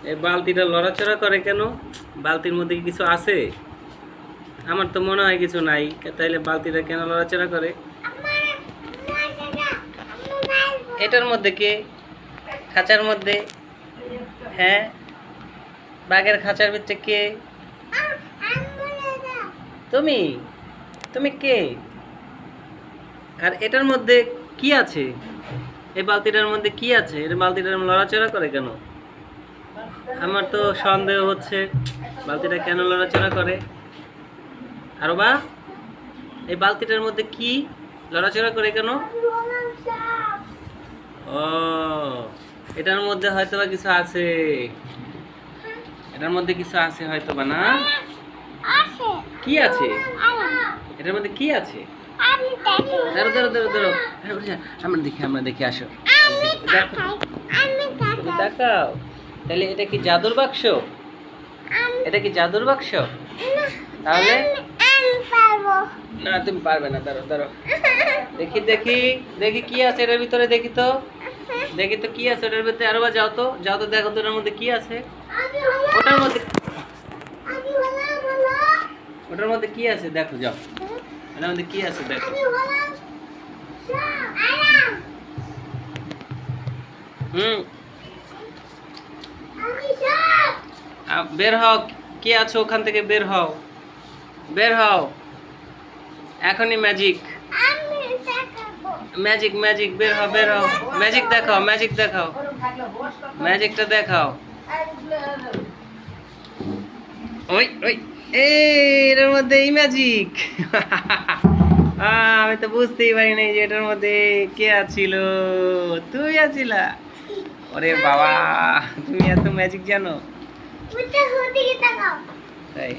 এই বালতিটা লড়াচড়া করে কেন? বালতির মধ্যে কি কিছু আছে? আমার তো মনে হয় কিছু নাই, তাইলে বালতিটা কেন লড়াচড়া করে? এটার মধ্যে কে? খাঁচার মধ্যে? হ্যাঁ, বাঘের খাঁচার ভিতরে কে? তুমি? তুমি কে? আর এটার মধ্যে কি আছে? এই বালতিটার মধ্যে কি আছে? এই বালতিটার লড়াচড়া করে কেন? আমার তো সন্দেহ হচ্ছে বালতিটা কেন লড়াচড়া করে। আর বা এই বালতিটার মধ্যে কি লড়াচড়া করে কেন? ও, এটার মধ্যে হয়তো বা কিছু আছে। এটার মধ্যে কিছু আছে হয়তো বা, না? কি আছে এটার মধ্যে? কি আছে? ধরো ধরো ধরো ধরো, আমরা দেখি আসো। তুমি তাকাও। তাহলে এটা কি জাদুর বাক্স? এটা কি জাদুর বাক্স? তাহলে না, তুমি পারবে না। ধরো ধরো, দেখি দেখি দেখি কি আছে এটার ভিতরে। দেখি তো, দেখি তো কি আছে ওটার ভিতরে। আরো বা যাও তো, যাও তো, দেখো তো ওটার মধ্যে কি আছে। ওটার মধ্যে ওটার মধ্যে কি আছে দেখো, যাও। ওটার মধ্যে কি আছে দেখো। হুম, বের হও। কে আছো ওখান থেকে? বের হও, বের হও এখনই। ম্যাজিক ম্যাজিক ম্যাজিক, বের হও, বের হও। ম্যাজিক দেখাও, ম্যাজিক দেখাও, ম্যাজিকটা দেখাও। ওই ওই, এটার মধ্যে এই ম্যাজিক। আমি তো বুঝতেই পারি নাই যে এটার মধ্যে কে আছিল। তুই আছিলা? ওরে বাবা, তুমি এত ম্যাজিক জানো? তাই?